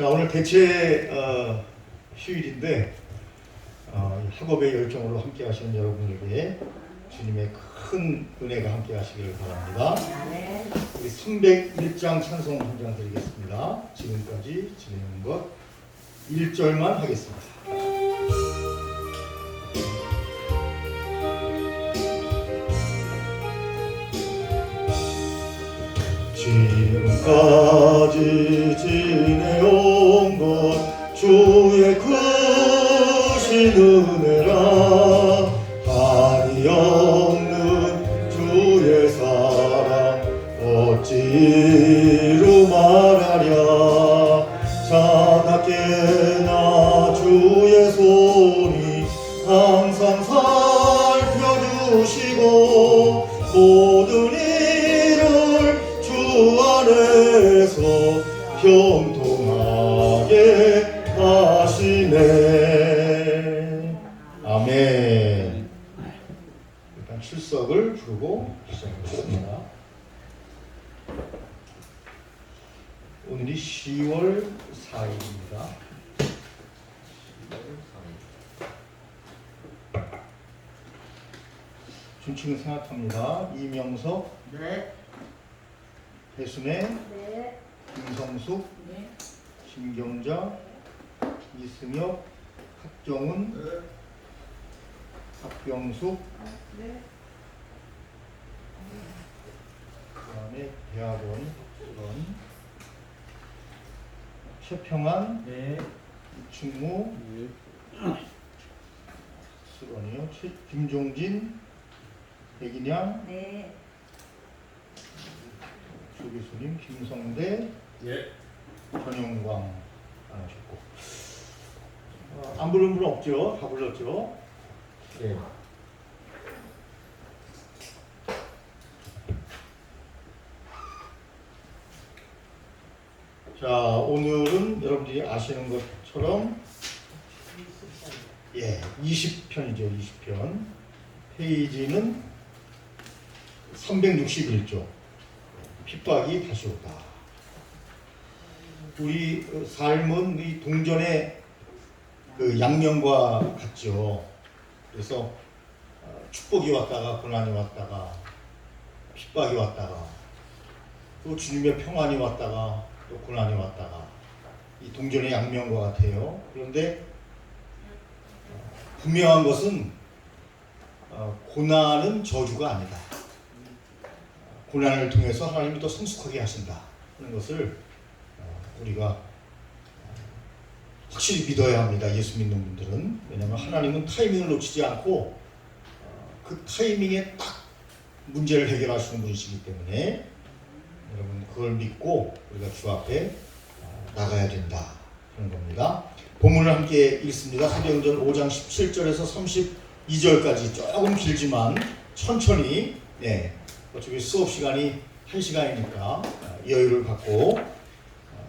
자, 오늘 대체 휴일인데 학업의 열정으로 함께 하시는 여러분에게 주님의 큰 은혜가 함께 하시기를 바랍니다. 우리 301장 찬송 한 장 드리겠습니다. 지금까지 진행한 것 1절만 하겠습니다. 지금까지 지내온 것 주의 크신 은혜라 한이 없는 주의 사랑 어찌로 말하랴 자나깨나 주의 손이 항상 살펴주시고 모든 주 안에서 형통하게 하시네. 아멘. 일단 출석을 부르고 시작하겠습니다. 오늘이 10월 4일입니다. 준칙은 생각합니다. 이명석, 네. 배순애, 네. 김성숙, 네. 김경자, 이승엽, 박정훈, 네. 박병숙, 네. 그 다음에 대학원 박수건, 최평안, 네. 이충무, 수건이요. 김종진, 백인양, 네. 조교수님, 김성대, 예. 전영광 안 하셨고 안 부른 분 없죠? 다 불렀죠? 네. 자, 오늘은 여러분들이 아시는 것처럼 20편이죠. 20편. 페이지는 361조. 핍박이 다시 오다. 우리 삶은 이 동전의 그 양면과 같죠. 그래서 축복이 왔다가 고난이 왔다가 핍박이 왔다가 또 주님의 평안이 왔다가 또 고난이 왔다가 이 동전의 양면과 같아요. 그런데 분명한 것은 고난은 저주가 아니다. 고난을 통해서 하나님이 더 성숙하게 하신다 하는 것을 우리가 확실히 믿어야 합니다. 예수 믿는 분들은. 왜냐하면 하나님은 타이밍을 놓치지 않고 그 타이밍에 딱 문제를 해결하시는 분이시기 때문에 여러분 그걸 믿고 우리가 주 앞에 나가야 된다 하는 겁니다. 본문을 함께 읽습니다. 사도행전 5장 17절에서 32절까지 조금 길지만 천천히 어차피 수업 시간이 1시간이니까 여유를 갖고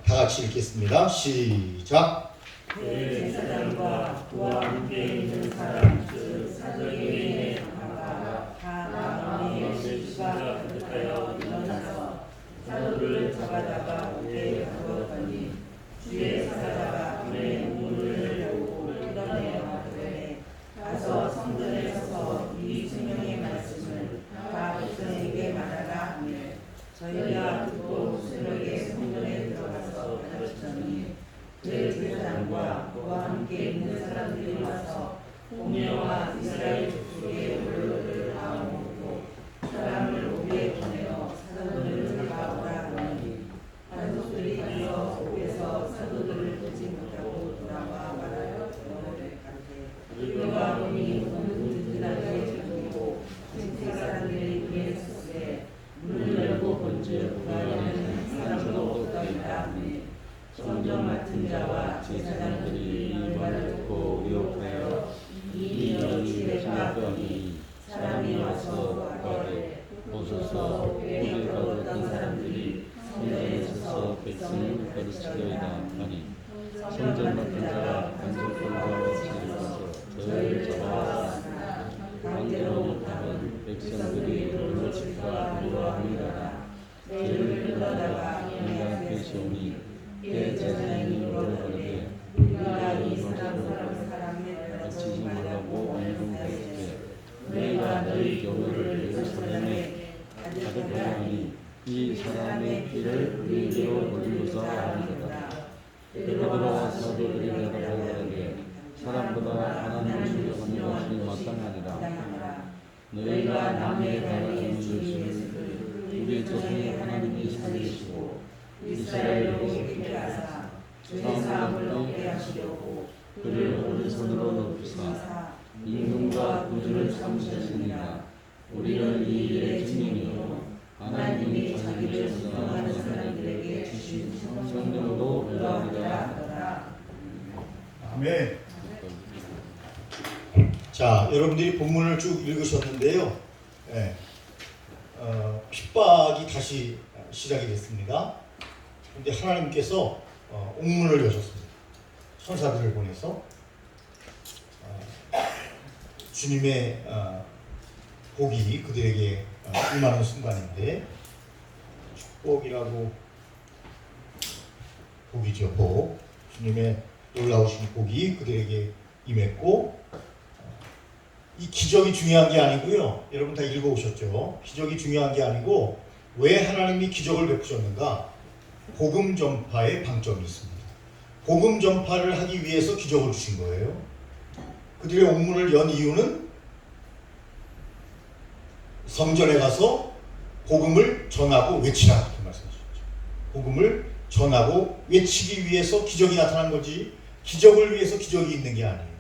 다 같이 읽겠습니다. 시작. 그 제사장과 그와 함께 있는 사람 그 사도행전에 나가 마음에 실수가 가득하여 일어나서 사도를 잡아다가 옥에 가두었더니 주의 사자가 문에 문을 열고 뜯어내어 가되 가서 성전에 서서 이 성령의 말씀을 다 백성에게 말하라 하며 저희가 듣고 새벽에 성전에 들어가서 가르치더니 그 제사장과 그와 함께 있는 사람들이 와서 공회와 이스라엘 족속의 원로를 다 모으고 사람을 옥에 보내어 사도들을 잡아오라 하니 관속들이 가서 옥에서 사도들을 보지 못하고 돌아와 말하여 너를 가르되 우리가 보니 문은 든든하게 잠기고 생태 사람들이 위에 섰으되 문을 열고 본즉 그 안에는 사람도 없더이다 하니 성전 맡은 자와 제사장들이 이 말을 듣고 의혹하여 이 일이 주례가 하더니 사람이 와서 가되 보소서 옥에 가두었던 사람들이 성전에 서서 백성을 가르치려이다 하니 성전 맡은 자가 관속들과 찾아와서 저희를 잡아왔으나 강제로 못하면 백성들이 돌로 칠까 두려워하니라. 저희를 끌어다가 인간 되시오니 그 제사장이 계시를 우리에게로 돌리고자 하리로다. 때가 사도들이 대답하되 사람보다 하나님을 신뢰하는 것이 마땅하니라. 너희가 남의 바라는 예수를 우리 조상의 하나님이 살리시고 이스라엘에게 깊게 하사 사람을 얻게 하시려고 그를 오른손으로 높이사 임금과 구주를 삼으셨으니라. 우리는 이 일의 증인이요 하나님이 자기를 선택한 사람들에게 주신 성령도 의뢰하리라 하더라. 아멘. 자, 여러분들이 본문을 쭉 읽으셨는데요. 예, 핍박이 다시 시작이 됐습니다. 그런데 하나님께서 옥문을 여셨습니다. 천사들을 보내서 주님의 복이 그들에게 임하는 순간인데, 축복이라고 복이죠. 복. 주님의 놀라우신 복이 그들에게 임했고, 이 기적이 중요한 게 아니고요. 여러분 다 읽어오셨죠? 기적이 중요한 게 아니고 왜 하나님이 기적을 베푸셨는가? 복음 전파의 방점이 있습니다. 복음 전파를 하기 위해서 기적을 주신 거예요. 그들의 옥문을 연 이유는 성전에 가서 복음을 전하고 외치라, 이렇게 말씀하셨죠. 복음을 전하고 외치기 위해서 기적이 나타난 거지, 기적을 위해서 기적이 있는 게 아니에요.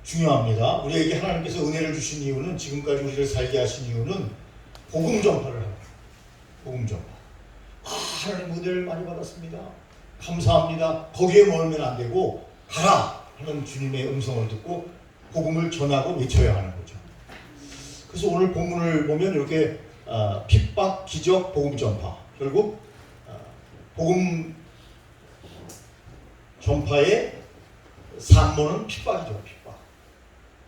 중요합니다. 우리에게 하나님께서 은혜를 주신 이유는, 지금까지 우리를 살게 하신 이유는 복음 전파를 하는 거예요. 복음 전파. 하나님 은혜를 많이 받았습니다. 감사합니다. 거기에 머물면 안 되고 가라 하는 주님의 음성을 듣고 복음을 전하고 외쳐야 하는 거죠. 그래서 오늘 본문을 보면 이렇게 핍박, 기적, 복음 전파. 결국 복음 전파의 산모는 핍박이죠. 핍박.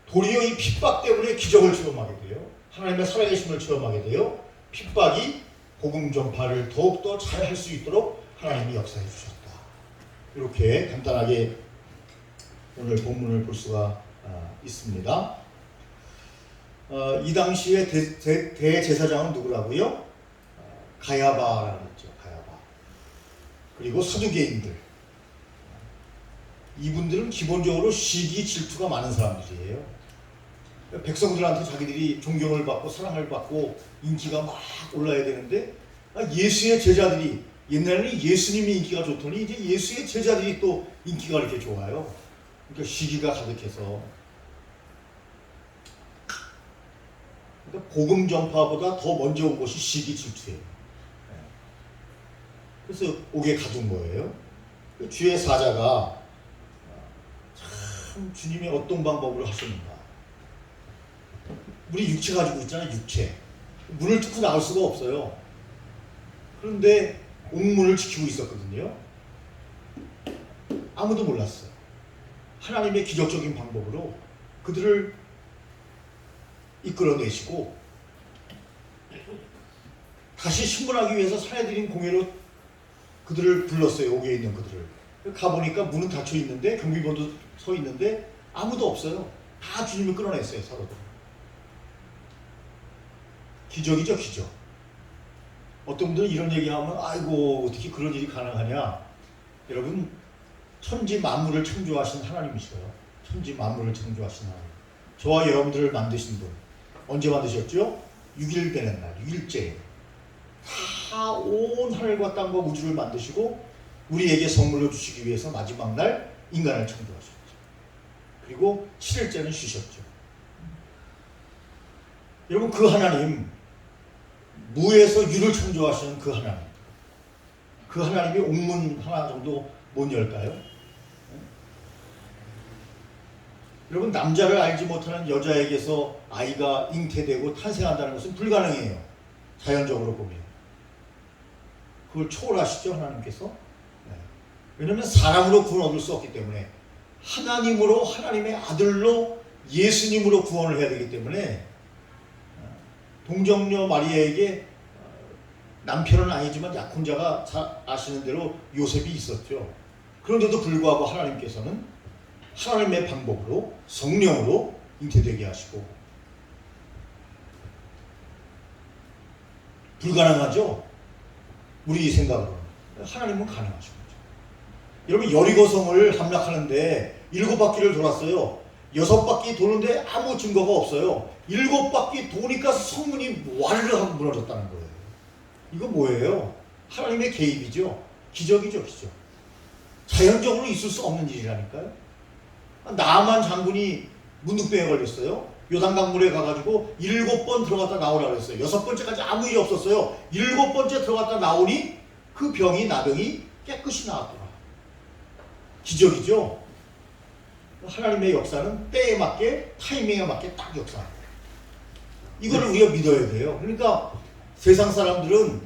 도리어 이 핍박 때문에 기적을 체험하게 돼요. 하나님의 살아계심을 체험하게 돼요. 핍박이 복음 전파를 더욱더 잘 할 수 있도록 하나님이 역사해 주셨다. 이렇게 간단하게 오늘 본문을 볼 수가 있습니다. 이 당시에 대제사장은 누구라고요? 가야바라고 했죠. 가야바. 그리고 사두개인들. 이분들은 기본적으로 시기 질투가 많은 사람들이에요. 백성들한테 자기들이 존경을 받고 사랑을 받고 인기가 막 올라야 되는데, 예수의 제자들이, 옛날에는 예수님이 인기가 좋더니 이제 예수의 제자들이 또 인기가 이렇게 좋아요. 그러니까 시기가 가득해서, 그러니까 복음 전파보다 더 먼저 온 것이 시기 질투예요. 그래서 옥에 가둔 거예요. 주의 사자가 참 주님이 어떤 방법으로 하셨는가. 우리 육체 가지고 있잖아요. 육체. 문을 뚫고 나올 수가 없어요. 그런데 옥문을 지키고 있었거든요. 아무도 몰랐어요. 하나님의 기적적인 방법으로 그들을 이끌어내시고 다시 신문하기 위해서 사내들인 공회로 그들을 불렀어요. 옥에 있는 그들을. 가보니까 문은 닫혀 있는데, 경비원도 서 있는데 아무도 없어요. 다 주님을 끌어냈어요. 서로들. 기적이죠, 기적. 어떤 분들은 이런 얘기하면 아이고 어떻게 그런 일이 가능하냐. 여러분, 천지 만물을 창조하신 하나님이셔요. 천지 만물을 창조하신 하나님. 저와 여러분들을 만드신 분. 언제 만드셨죠? 6일 되는 날, 6일째. 다 온 하늘과 땅과 우주를 만드시고 우리에게 선물로 주시기 위해서 마지막 날 인간을 창조하셨죠. 그리고 7일째는 쉬셨죠. 여러분, 그 하나님, 무에서 유를 창조하시는 그 하나님, 그 하나님이 옥문 하나 정도 못 열까요? 여러분, 남자를 알지 못하는 여자에게서 아이가 잉태되고 탄생한다는 것은 불가능해요. 자연적으로 보면. 그걸 초월하시죠, 하나님께서? 왜냐하면 사람으로 구원 얻을 수 없기 때문에, 하나님으로, 하나님의 아들로, 예수님으로 구원을 해야 되기 때문에, 동정녀 마리아에게 남편은 아니지만 약혼자가 아시는 대로 요셉이 있었죠. 그런데도 불구하고 하나님께서는 하나님의 방법으로, 성령으로 잉태되게 하시고, 불가능하죠? 우리 생각으로. 하나님은 가능하신 거죠. 여러분 여리고성을 함락하는데 7바퀴를 돌았어요. 6바퀴 도는데 아무 증거가 없어요. 7바퀴 도니까 성문이 와르르 하고 무너졌다는 거예요. 이거 뭐예요? 하나님의 개입이죠. 기적이죠, 기적. 자연적으로 있을 수 없는 일이라니까요. 나만 장군이 문둥병에 걸렸어요. 요단강물에 가가지고 7번 들어갔다 나오라 그랬어요. 6번째까지 아무 일이 없었어요. 7번째 들어갔다 나오니 그 병이 나병이 깨끗이 나왔더라. 기적이죠. 하나님의 역사는 때에 맞게 타이밍에 맞게 딱 역사합니다. 이거를 우리가 믿어야 돼요. 그러니까 세상 사람들은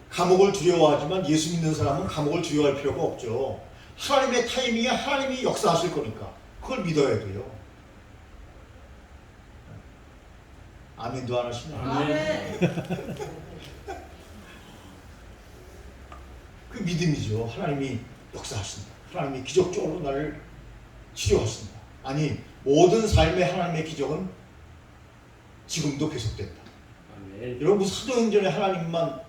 감옥을 두려워하지만 예수 믿는 사람은 감옥을 두려워할 필요가 없죠. 하나님의 타이밍에 하나님이 역사하실 거니까 그걸 믿어야 돼요. 아멘도 안 하시네. 아멘. 그 믿음이죠. 하나님이 역사하신다. 하나님이 기적적으로 나를 치료하신다. 아니 모든 삶의 하나님의 기적은 지금도 계속된다. 아멘. 여러분 사도행전의 하나님만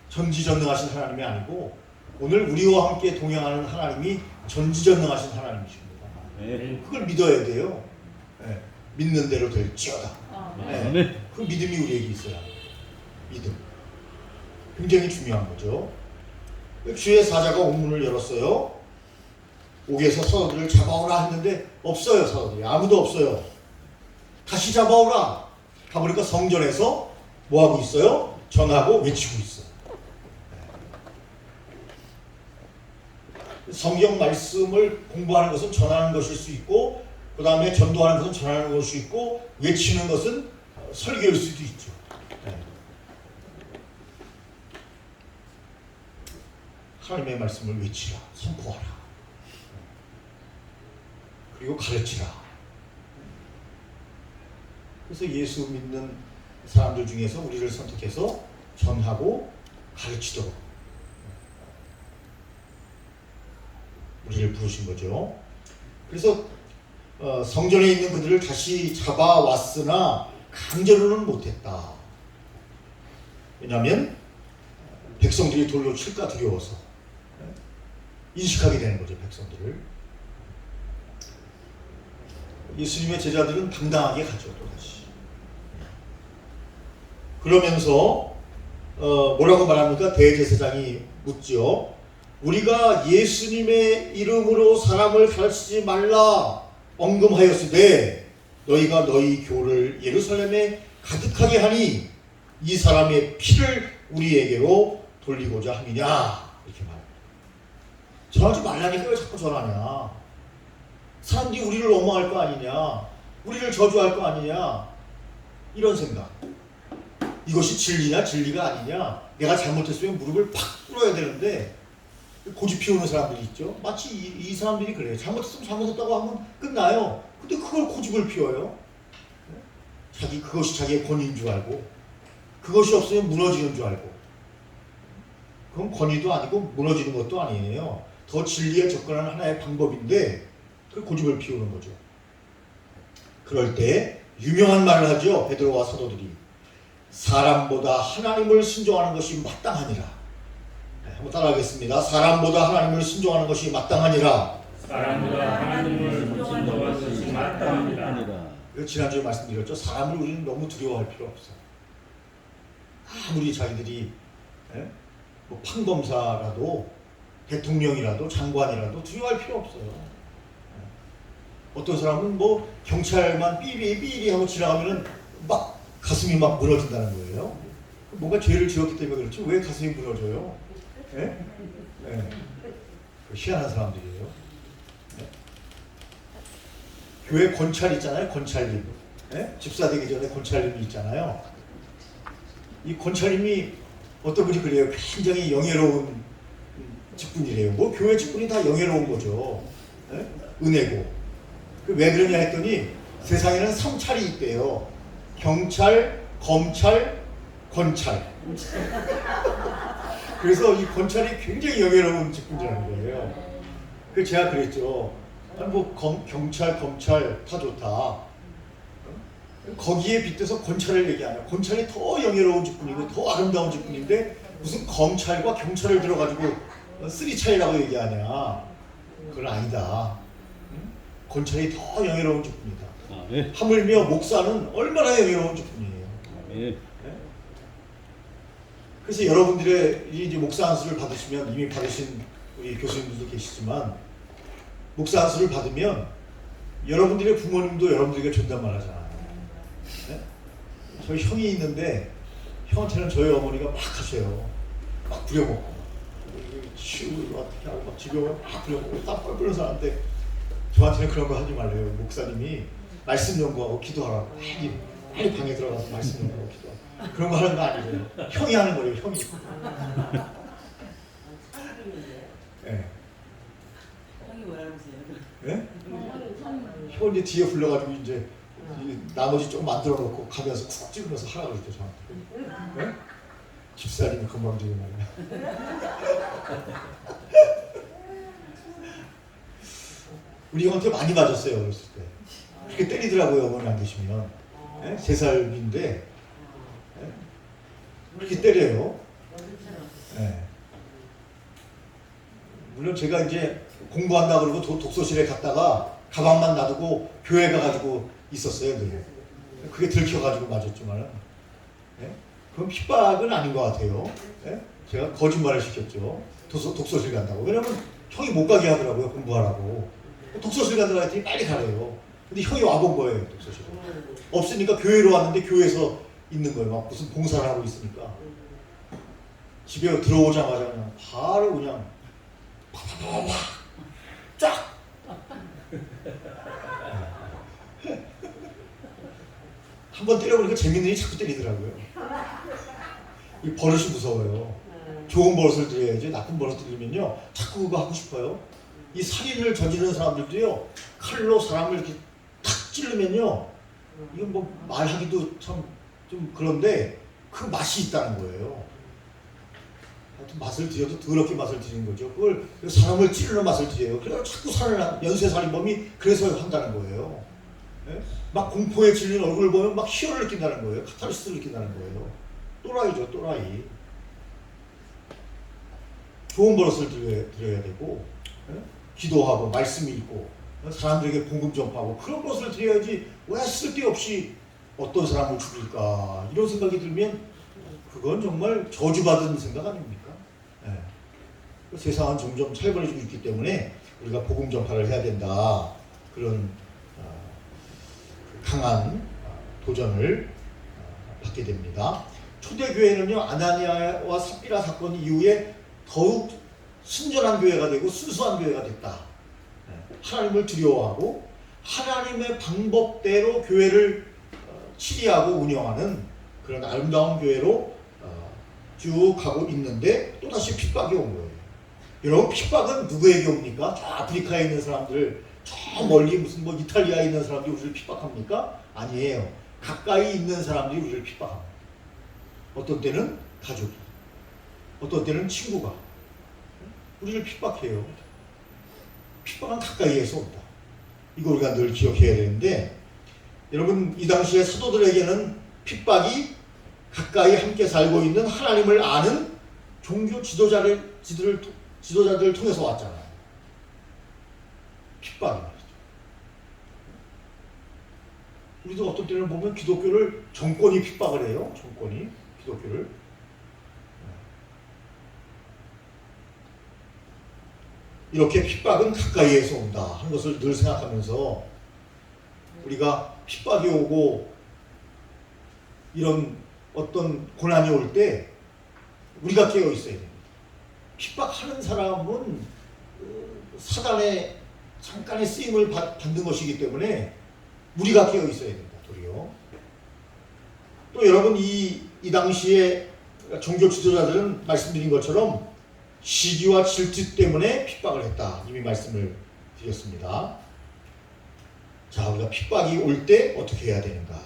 전지전능하신 하나님이 아니고 오늘 우리와 함께 동행하는 하나님이 전지전능하신 하나님이십니다. 아멘. 그걸 믿어야 돼요. 네. 믿는 대로 될지어다. 네. 그 믿음이 우리에게 있어야 합니다. 믿음. 굉장히 중요한 거죠. 주의 사자가 옥문을 열었어요. 옥에서 사도들을 잡아오라 했는데 없어요. 사도들이 아무도 없어요. 다시 잡아오라. 가보니까 성전에서 뭐하고 있어요? 전하고 외치고 있어요. 성경 말씀을 공부하는 것은 전하는 것일 수 있고 그 다음에 전도하는 것은 전하는 것일 수 있고 외치는 것은 설교일 수도 있죠. 하나님의 말씀을 외치라, 선포하라, 그리고 가르치라. 그래서 예수 믿는 사람들 중에서 우리를 선택해서 전하고 가르치도록 우리를 부르신 거죠. 그래서 성전에 있는 그들을 다시 잡아왔으나 강제로는 못했다. 왜냐하면 백성들이 돌로 칠까 두려워서 인식하게 되는 거죠. 백성들을. 예수님의 제자들은 당당하게 가죠. 또다시. 그러면서 뭐라고 말합니까? 대제사장이 묻죠. 우리가 예수님의 이름으로 사람을 가르치지 말라 언금하였으되 너희가 너희 교를 예루살렘에 가득하게 하니 이 사람의 피를 우리에게로 돌리고자 함이냐 이렇게 말합니다. 전하지 말라니까 왜 자꾸 전하냐. 사람들이 우리를 원망할 거 아니냐, 우리를 저주할 거 아니냐, 이런 생각. 이것이 진리냐 진리가 아니냐. 내가 잘못했으면 무릎을 팍 꿇어야 되는데 고집 피우는 사람들이 있죠. 마치 이 사람들이 그래요. 잘못했으면 잘못했다고 하면 끝나요. 근데 그걸 고집을 피워요. 그것이 자기의 권위인 줄 알고, 그것이 없으면 무너지는 줄 알고. 그건 권위도 아니고 무너지는 것도 아니에요. 더 진리에 접근하는 하나의 방법인데 그 고집을 피우는 거죠. 그럴 때 유명한 말을 하죠. 베드로와 사도들이. 사람보다 하나님을 순종하는 것이 마땅하니라. 한번 따라하겠습니다. 사람보다 하나님을 순종하는 것이 마땅하니라. 사람보다 하나님을 순종하는 것이 마땅합니다. 지난주에 말씀드렸죠. 사람을 우리는 너무 두려워할 필요 없어. 아무리 자기들이 뭐 판검사라도 대통령이라도 장관이라도 두려워할 필요 없어요. 어떤 사람은 뭐 경찰만 삐리 하고 지나가면은 막 가슴이 막 무너진다는 거예요. 뭔가 죄를 지었기 때문에 그렇지 왜 가슴이 무너져요? 희한한 사람들이에요. 교회 권찰 있잖아요. 권찰님. 집사 되기 전에 권찰님이 있잖아요. 이 권찰님이 어떤 분이 그래요. 굉장히 영예로운 직분이래요. 뭐 교회 직분이 다 영예로운 거죠. 은혜고. 왜 그러냐 했더니 세상에는 3찰이 있대요. 경찰, 검찰, 권찰. 그래서 이 권찰이 굉장히 영예로운 직분이라는 거예요. 그래서 제가 그랬죠. 뭐 경찰, 검찰 다 좋다. 거기에 빗대서 권찰을 얘기하냐. 권찰이 더 영예로운 직분이고 더 아름다운 직분인데 무슨 검찰과 경찰을 들어가지고 쓰리 차이라고 얘기하냐. 그건 아니다. 검찰이 더 영예로운 직분이다. 아멘. 하물며 목사는 얼마나 영예로운 직분이에요. 아멘. 그래서 여러분들의 이제 목사 안수를 받으시면 이미 받으신 우리 교수님들도 계시지만 목사 안수를 받으면 여러분들의 부모님도 여러분들에게 존댓말 하잖아요. 네? 저희 형이 있는데 형한테는 저희 어머니가 막 하세요. 막 부려먹고 치우고 어떻게 하고 막 집에 오면 막 부려먹고 땀 뻘뻘 사는데 저한테는 그런 거 하지 말래요. 목사님이 말씀 연구하고 기도하라고 빨리 방에 들어가서 말씀 연구하고 기도하고 그런 거 하는 거 아니에요. 형이 하는 거예요. 형이. 네. 형이 뭐라고 하세요? 네? 형 이제 뒤에 불러가지고 이제 나머지 좀 만들어 놓고 가면서 쿡 찍으면서 하라고 그랬죠 저한테. 네? 집사님이 금방 되게 말이야. 우리 형한테 많이 맞았어요 어렸을 때. 그렇게 때리더라고요 어머니 안 계시면. 네? 3살인데 네? 그렇게 때려요. 네. 물론 제가 이제 공부한다 그러고 독서실에 갔다가 가방만 놔두고 교회 가가지고 있었어요. 늘. 그게 들켜가지고 맞았지만은 네? 그건 핍박은 아닌 것 같아요. 네? 제가 거짓말을 시켰죠. 독서실 간다고. 왜냐면 형이 못 가게 하더라고요. 공부하라고. 독서실 간다고 했더니 빨리 가래요. 근데 형이 와본 거예요. 독서실에. 없으니까 교회로 왔는데 교회에서 있는 거예요. 막 무슨 봉사를 하고 있으니까. 집에 들어오자마자 그냥 바로 그냥 팍팍팍팍 쫙. 한 번 때려보니까 재밌는 일이 자꾸 때리더라고요. 이 버릇이 무서워요. 좋은 버릇을 들여야지 나쁜 버릇을 들이면요 자꾸 그거 하고 싶어요. 이 살인을 저지르는 사람들도요 칼로 사람을 이렇게 탁 찌르면요 이건 뭐 말하기도 참 좀 그런데 그 맛이 있다는 거예요. 하여튼 맛을 들여도 더럽게 맛을 들이는 거죠. 그걸 사람을 찌르는 맛을 들여요. 그래서 자꾸 연쇄살인범이 그래서 한다는 거예요. 네? 막 공포에 질린 얼굴을 보면 막 희열을 느낀다는 거예요. 카타르시스를 느낀다는 거예요. 또라이죠, 또라이. 좋은 버릇을 들여야 되고 네? 기도하고 말씀 읽고 사람들에게 복음 전파하고 그런 것을 드려야지 왜 쓸데없이 어떤 사람을 죽일까 이런 생각이 들면 그건 정말 저주받은 생각 아닙니까? 네. 세상은 점점 차별해지고 있기 때문에 우리가 복음 전파를 해야 된다 그런 강한 도전을 받게 됩니다. 초대교회는요 아나니아와 삽비라 사건 이후에 더욱 순전한 교회가 되고 순수한 교회가 됐다. 하나님을 두려워하고 하나님의 방법대로 교회를 치리하고 운영하는 그런 아름다운 교회로 쭉 가고 있는데 또다시 핍박이 온 거예요. 여러분 핍박은 누구에게 옵니까? 저 아프리카에 있는 사람들 저 멀리 무슨 뭐 이탈리아에 있는 사람들이 우리를 핍박합니까? 아니에요. 가까이 있는 사람들이 우리를 핍박합니다. 어떤 때는 가족이, 어떤 때는 친구가 우리를 핍박해요. 핍박은 가까이에서 온다. 이거 우리가 늘 기억해야 되는데 여러분 이 당시에 사도들에게는 핍박이 가까이 함께 살고 있는 하나님을 아는 종교 지도자들을 통해서 왔잖아요. 핍박이 말이죠. 우리도 어떤 때는 보면 기독교를 정권이 핍박을 해요. 정권이 기독교를. 이렇게 핍박은 가까이에서 온다 하는 것을 늘 생각하면서 우리가 핍박이 오고 이런 어떤 고난이 올 때 우리가 깨어 있어야 됩니다. 핍박하는 사람은 사단의 잠깐의 쓰임을 받는 것이기 때문에 우리가 깨어 있어야 됩니다. 도리어. 또 여러분 이 당시에 종교 지도자들은 말씀드린 것처럼 시기와 질투 때문에 핍박을 했다. 이미 말씀을 드렸습니다. 자, 우리가 핍박이 올 때 어떻게 해야 되는가?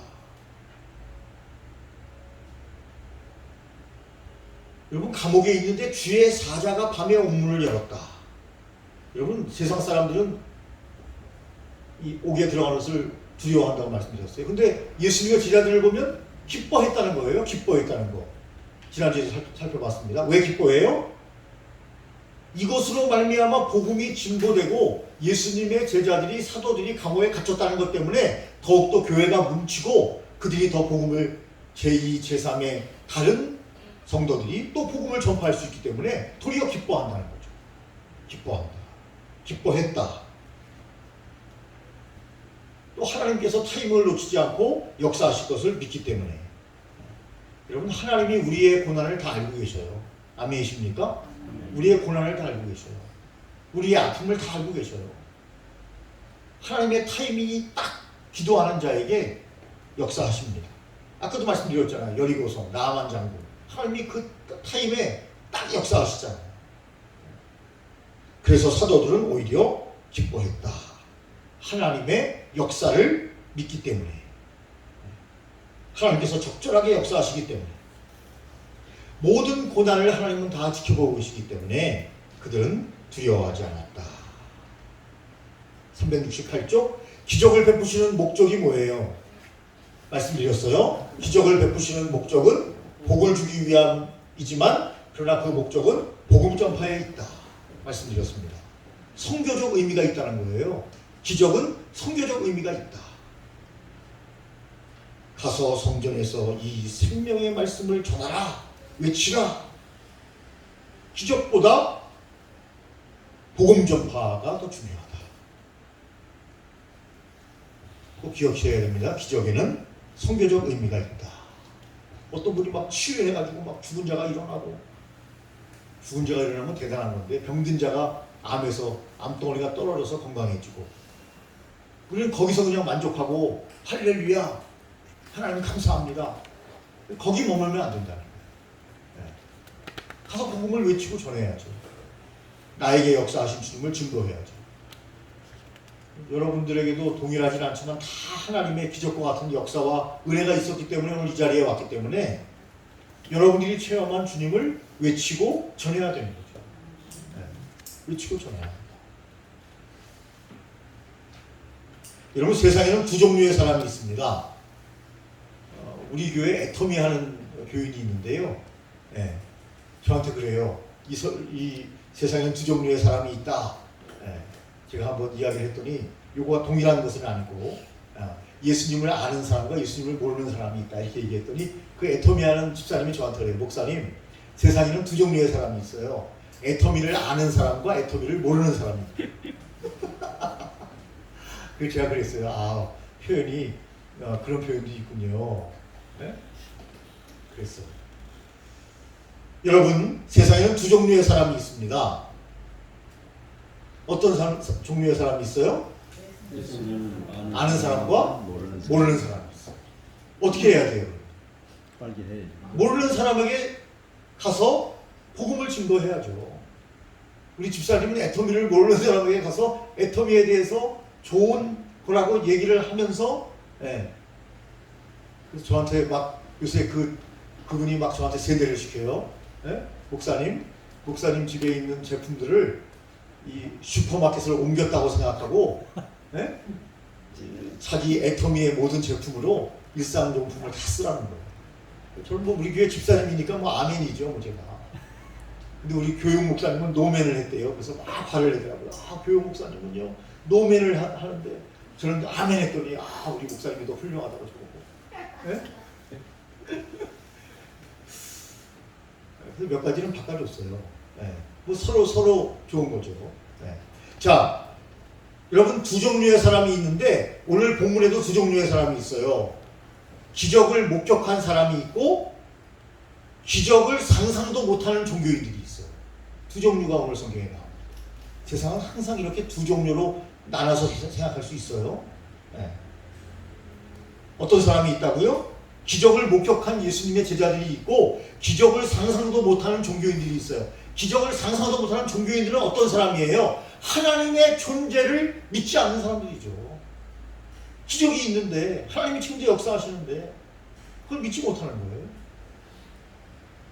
여러분 감옥에 있는데 주의 사자가 밤에 옥문을 열었다. 여러분 세상 사람들은 이 옥에 들어가는 것을 두려워한다고 말씀드렸어요. 근데 예수님의 제자들을 보면 기뻐했다는 거예요. 기뻐했다는 거. 지난주에 살펴봤습니다. 왜 기뻐해요? 이것으로 말미암아 복음이 증거되고 예수님의 제자들이 사도들이 감옥에 갇혔다는 것 때문에 더욱더 교회가 뭉치고 그들이 더 복음을 제2, 제3의 다른 성도들이 또 복음을 전파할 수 있기 때문에 도리어 기뻐한다는 거죠. 기뻐한다. 기뻐했다. 또 하나님께서 타임을 놓치지 않고 역사하실 것을 믿기 때문에. 여러분, 하나님이 우리의 고난을 다 알고 계셔요. 아멘이십니까? 우리의 고난을 다 알고 계셔요. 우리의 아픔을 다 알고 계셔요. 하나님의 타이밍이 딱 기도하는 자에게 역사하십니다. 아까도 말씀드렸잖아요. 여리고성, 나아만 장군. 하나님이 그 타임에 딱 역사하시잖아요. 그래서 사도들은 오히려 기뻐했다. 하나님의 역사를 믿기 때문에. 하나님께서 적절하게 역사하시기 때문에. 모든 고난을 하나님은 다 지켜보고 계시기 때문에 그들은 두려워하지 않았다. 368쪽 기적을 베푸시는 목적이 뭐예요? 말씀드렸어요. 기적을 베푸시는 목적은 복을 주기 위함이지만 그러나 그 목적은 복음 전파에 있다. 말씀드렸습니다. 선교적 의미가 있다는 거예요. 기적은 선교적 의미가 있다. 가서 성전에서 이 생명의 말씀을 전하라. 외치라. 기적보다 복음 전파가 더 중요하다. 꼭 기억하셔야 됩니다. 기적에는 선교적 의미가 있다. 어떤 분이 막 치유해가지고 막 죽은 자가 일어나고, 죽은 자가 일어나면 대단한 건데 병든 자가 암에서 암덩어리가 떨어져서 건강해지고, 우리는 거기서 그냥 만족하고 할렐루야 하나님 감사합니다. 거기 머물면 안 된다는 거예요. 가서 복음을 외치고 전해야죠. 나에게 역사하신 주님을 증거해야죠. 여러분들에게도 동일하진 않지만 다 하나님의 기적과 같은 역사와 은혜가 있었기 때문에 오늘 이 자리에 왔기 때문에 여러분들이 체험한 주님을 외치고 전해야 되는 거죠. 외치고 전해야 합니다. 여러분, 세상에는 두 종류의 사람이 있습니다. 우리 교회에 애터미 하는 교인이 있는데요. 저한테 그래요. 이 세상에는 두 종류의 사람이 있다. 제가 한번 이야기를 했더니 요거와 동일한 것은 아니고 예수님을 아는 사람과 예수님을 모르는 사람이 있다 이렇게 얘기했더니 그 애터미 하는 집사님이 저한테 그래요. 목사님, 세상에는 두 종류의 사람이 있어요. 애터미를 아는 사람과 애터미를 모르는 사람이 있다. 그래서 제가 그랬어요. 표현이 그런 표현도 있군요. 네? 그랬어요. 여러분, 세상에는 두 종류의 사람이 있습니다. 어떤 종류의 사람이 있어요? 아는 사람과 모르는 사람이 있어요. 어떻게 해야 돼요? 빨리 해야지. 모르는 사람에게 가서 복음을 증거해야죠. 우리 집사님은 애터미를 모르는 사람에게 가서 애터미에 대해서 좋은 거라고 얘기를 하면서, 그래서 저한테 막 요새 그분이 막 저한테 세대를 시켜요. 목사님 집에 있는 제품들을 이 슈퍼마켓을 옮겼다고 생각하고, 자기 애터미의 모든 제품으로 일상용품을 다 쓰라는 거예요. 저는 뭐 우리 교회 집사님이니까 뭐 아멘이죠, 뭐 제가. 근데 우리 교육 목사님은 노맨을 했대요. 그래서 막 화를 내더라고요. 교육 목사님은요 노맨을 하는데 저는 아멘 했더니 우리 목사님이 더 훌륭하다고 저보고. 그래서 몇 가지는 바꿔줬어요. 뭐 서로 좋은 거죠. 자, 여러분, 두 종류의 사람이 있는데 오늘 본문에도 두 종류의 사람이 있어요. 기적을 목격한 사람이 있고 기적을 상상도 못하는 종교인들이 있어요. 두 종류가 오늘 성경에 나옵니다. 세상은 항상 이렇게 두 종류로 나눠서 생각할 수 있어요. 어떤 사람이 있다고요? 기적을 목격한 예수님의 제자들이 있고 기적을 상상도 못하는 종교인들이 있어요. 기적을 상상도 못하는 종교인들은 어떤 사람이에요? 하나님의 존재를 믿지 않는 사람들이죠. 기적이 있는데 하나님이 천재 역사하시는데 그걸 믿지 못하는 거예요.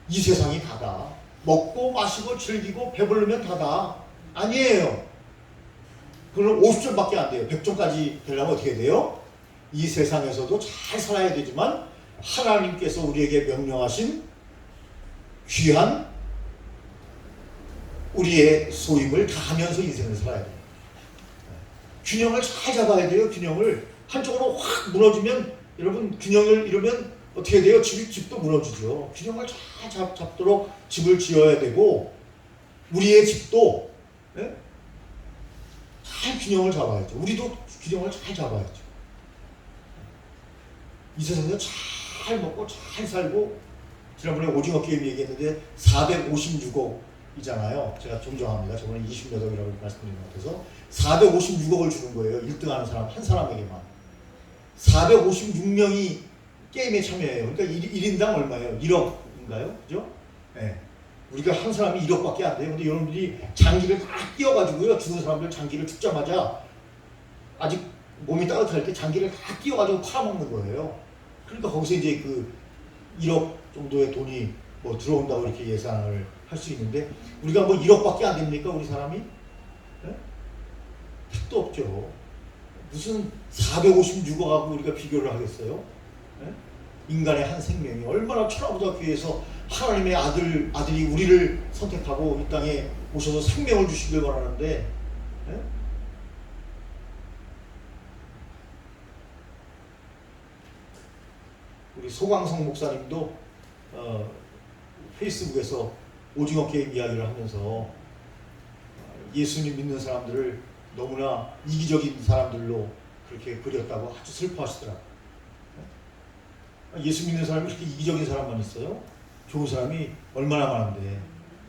이 세상이 다다. 먹고 마시고 즐기고 배부르면 다다. 아니에요. 그건 50점밖에 안 돼요. 100점까지 되려면 어떻게 돼요? 이 세상에서도 잘 살아야 되지만 하나님께서 우리에게 명령하신 귀한 우리의 소임을 다하면서 인생을 살아야 돼요. 균형을 잘 잡아야 돼요. 균형을 한쪽으로 확 무너지면 여러분 균형을 잃으면 어떻게 돼요? 집도 무너지죠. 균형을 잘 잡도록 집을 지어야 되고 우리의 집도 예? 잘 균형을 잡아야죠. 우리도 균형을 잘 잡아야죠. 이 세상에서 잘 먹고 잘 살고 지난번에 오징어 게임 얘기했는데 456억이잖아요. 제가 정정합니다. 저번에 20몇 억이라고 말씀드린 것 같아서 456억을 주는 거예요. 1등 하는 사람 한 사람에게만. 456명이 게임에 참여해요. 그러니까 1인당 얼마예요? 1억인가요? 그죠? 네. 우리가 한 사람이 1억밖에 안 돼요. 근데 여러분들이 장기를 다 끼워가지고요. 죽은 사람들 장기를 죽자마자 아직 몸이 따뜻할 때 장기를 다 끼워가지고 팔아먹는 거예요. 그러니까 거기서 이제 그 1억 정도의 돈이 뭐 들어온다고 이렇게 예상을 할 수 있는데 우리가 뭐 1억밖에 안 됩니까? 우리 사람이? 네? 택도 없죠. 무슨 456억하고 우리가 비교를 하겠어요? 네? 인간의 한 생명이 얼마나 천하보다 귀해서 하나님의 아들이 우리를 선택하고 이 땅에 오셔서 생명을 주시길 바라는데 네? 우리 소광성 목사님도 페이스북에서 오징어 게임 이야기를 하면서 예수님 믿는 사람들을 너무나 이기적인 사람들로 그렇게 그렸다고 아주 슬퍼하시더라고요. 예수 믿는 사람이 그렇게 이기적인 사람만 있어요? 좋은 사람이 얼마나 많은데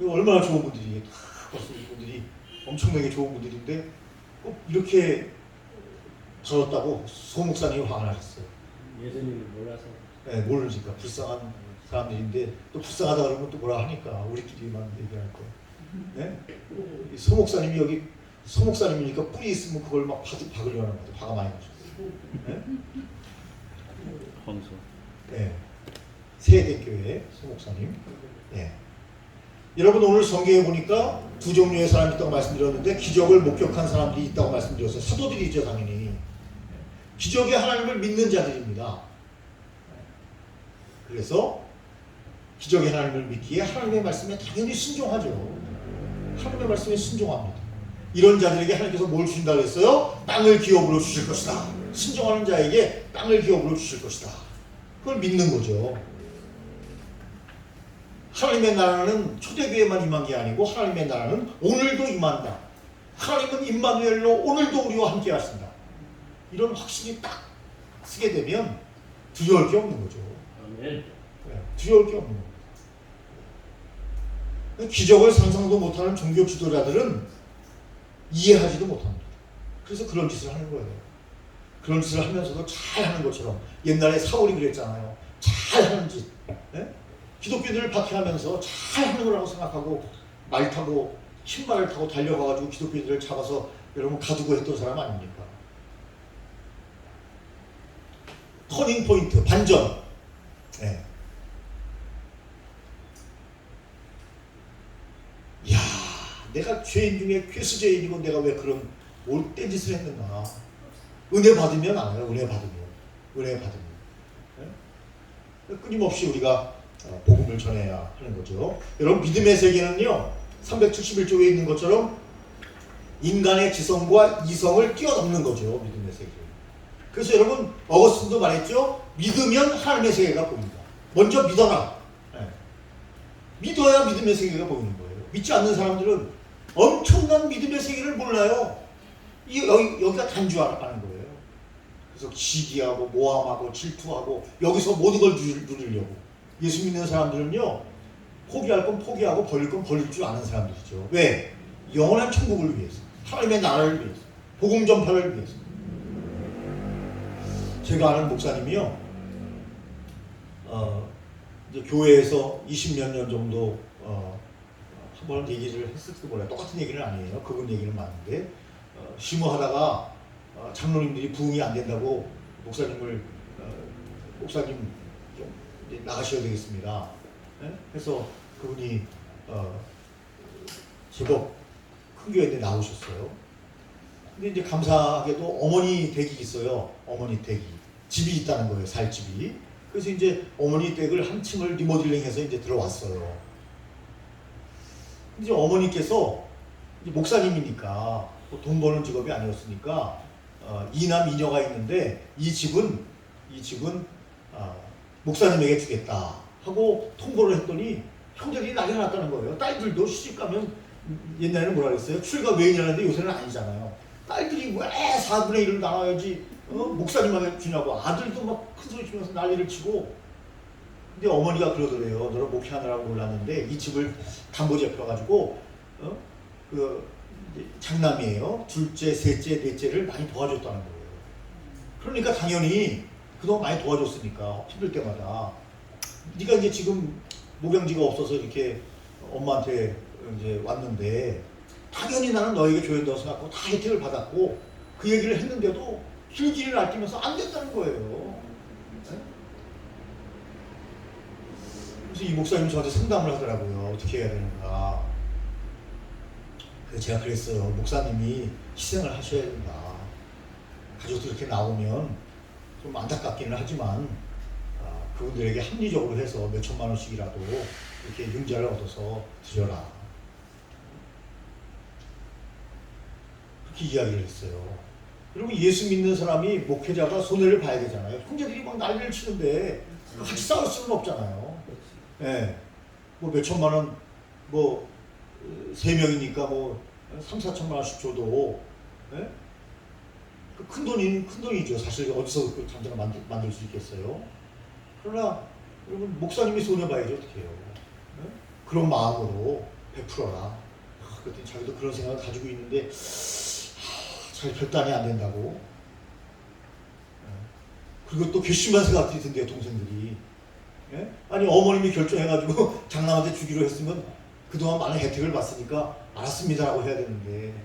얼마나 좋은 분들이 다 벌써 이분들이 엄청나게 좋은 분들인데 꼭 이렇게 저렇다고 소 목사님이 화가 나셨어요. 예수님을 몰라서. 네, 모르니까 불쌍한 사람들인데 또 불쌍하다 그러면 또 뭐라 하니까 우리끼리만 얘기할 거. 네? 소 목사님이 여기 소 목사님이니까 뿔이 있으면 그걸 막 박으려는 거죠. 화가 많이 나셨어요. 네? 황소. 네. 세대교회 소 목사님. 네. 여러분 오늘 성경에 보니까 두 종류의 사람이 있다고 말씀드렸는데 기적을 목격한 사람들이 있다고 말씀드렸어요. 사도들이죠 당연히. 기적의 하나님을 믿는 자들입니다. 그래서 기적의 하나님을 믿기에 하나님의 말씀에 당연히 순종하죠. 하나님의 말씀에 순종합니다. 이런 자들에게 하나님께서 뭘 주신다 그랬어요? 땅을 기업으로 주실 것이다. 순종하는 자에게 땅을 기업으로 주실 것이다. 그걸 믿는 거죠. 하나님의 나라는 초대교회만 임한 게 아니고 하나님의 나라는 오늘도 임한다. 하나님은 임마누엘로 오늘도 우리와 함께 하신다. 이런 확신이 딱 쓰게 되면 두려울 게 없는 거죠. 아멘. 두려울 게 없는 거예요. 기적을 상상도 못하는 종교 지도자들은 이해하지도 못합니다. 그래서 그런 짓을 하는 거예요. 그런 짓을 하면서도 잘 하는 것처럼 옛날에 사울이 그랬잖아요. 잘 하는 짓. 네? 기독교인들을 박해하면서 잘 하는 거라고 생각하고 말 타고 신발을 타고 달려가가지고 기독교인들을 잡아서 여러분 가두고 했던 사람 아닙니까? 터닝 포인트, 반전. 네. 야, 내가 죄인 중에 괴수죄인이고 내가 왜 그런 못된 짓을 했는가? 은혜 받으면 알아요. 은혜 받으면. 네? 끊임없이 우리가 복음을 전해야 하는 거죠. 여러분 믿음의 세계는요 371조에 있는 것처럼 인간의 지성과 이성을 뛰어넘는 거죠. 믿음의 세계. 그래서 여러분 어거스틴도 말했죠. 믿으면 하나님의 세계가 보인다. 먼저 믿어라. 네. 믿어야 믿음의 세계가 보이는 거예요. 믿지 않는 사람들은 엄청난 믿음의 세계를 몰라요. 여기가 단주하는 거예요. 그래서 시기하고 모함하고 질투하고 여기서 모든 걸 누리려고. 예수 믿는 사람들은요 포기할 건 포기하고 버릴 건 버릴 줄 아는 사람들이죠. 왜? 영원한 천국을 위해서, 하나님의 나라를 위해서, 복음 전파를 위해서. 제가 아는 목사님이요 이제 교회에서 20몇 년 정도 한번 얘기를 했을지도 몰라요. 똑같은 얘기는 아니에요. 그분 얘기는 맞는데 심호하다가 장로님들이 부흥이 안 된다고 목사님 좀 이제 나가셔야 되겠습니다. 네? 그래서 그분이 제법 큰 교회인데 나오셨어요. 근데 이제 감사하게도 어머니 댁이 있어요. 어머니 댁이 집이 있다는 거예요. 살 집이. 그래서 이제 어머니 댁을 한 층을 리모델링해서 이제 들어왔어요. 이제 어머니께서 이제 목사님이니까 돈 버는 직업이 아니었으니까 이남 이녀가 있는데 이 집은 목사님에게 주겠다 하고 통보를 했더니 형제들이 난리가 났다는 거예요. 딸들도 시집 가면 옛날에는 뭐라 그랬어요? 출가 외인이라는데 요새는 아니잖아요. 딸들이 왜 4분의 1을 나눠야지 목사님에게 주냐고 아들도 막 큰 소리 치면서 난리를 치고 근데 어머니가 그러더래요. 너를 목회하느라고 몰랐는데 이 집을 담보 잡혀가지고 그 장남이에요. 둘째, 셋째, 넷째를 많이 도와줬다는 거예요. 그러니까 당연히 그동안 많이 도와줬으니까 힘들 때마다 네가 이제 지금 목양지가 없어서 이렇게 엄마한테 이제 왔는데 당연히 나는 너에게 줘야 된다고 생각하고 다 혜택을 받았고 그 얘기를 했는데도 힐기를 아끼면서 안 된다는 거예요. 그래서 이 목사님이 저한테 상담을 하더라고요. 어떻게 해야 되는가. 그래서 제가 그랬어요. 목사님이 희생을 하셔야 된다. 가족들 이렇게 나오면 좀 안타깝기는 하지만 그분들에게 합리적으로 해서 몇 천만 원씩이라도 이렇게 융자를 얻어서 드려라. 그렇게 이야기를 했어요. 그리고 예수 믿는 사람이 목회자가 손해를 봐야 되잖아요. 형제들이 막 난리를 치는데 같이 싸울 수는 없잖아요. 예. 뭐 몇 천만 원, 뭐, 3명이니까 뭐, 3, 4천만 원씩 줘도, 예? 큰 돈이죠. 사실 어디서 그 잠자가 만들 수 있겠어요. 그러나, 여러분, 목사님이 손해봐야죠. 어떻게 해요. 예? 그런 마음으로 베풀어라. 그랬더니 자기도 그런 생각을 가지고 있는데, 잘 결단이 안 된다고. 예? 그리고 또 괘씸한 생각들이 든대요, 동생들이. 예? 아니 어머님이 결정해가지고 장남한테 주기로 했으면 그동안 많은 혜택을 받으니까 알았습니다라고 해야 되는데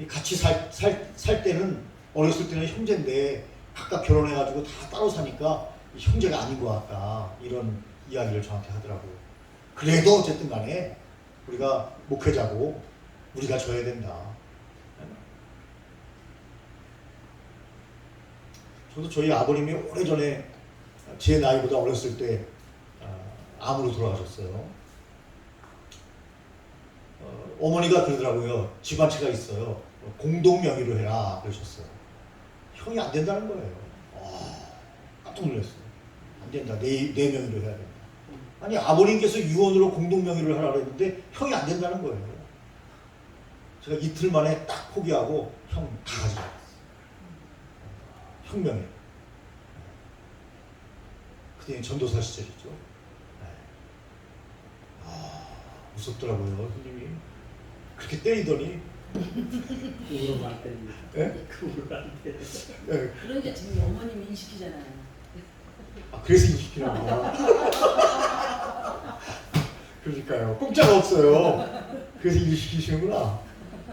같이 살 때는 어렸을 때는 형제인데 각각 결혼해가지고 다 따로 사니까 형제가 아닌 것 같다 이런 이야기를 저한테 하더라고요. 그래도 어쨌든 간에 우리가 목회자고 우리가 져야 된다. 저도 저희 아버님이 오래전에 제 나이보다 어렸을 때 암으로 돌아가셨어요. 어머니가 그러더라고요. 집안채가 있어요. 공동 명의로 해라 그러셨어요. 형이 안 된다는 거예요. 깜짝 놀랐어요. 안 된다. 내 명의로 해야 된다. 아니 아버님께서 유언으로 공동 명의로 하라고 했는데 형이 안 된다는 거예요. 제가 이틀 만에 딱 포기하고 형 다 가져갔어요. 형 명의. 그때 전도사 시절이죠. 무섭더라고요. 형님이 그렇게 때리더니 그거로 안 때립니다. 예? 그거로 안 때려. 예. 그러니까 지금 어머님이 인식이잖아요. 그래서 인식이라고. 그러니까요. 공짜가 없어요. 그래서 일 시키시는구나.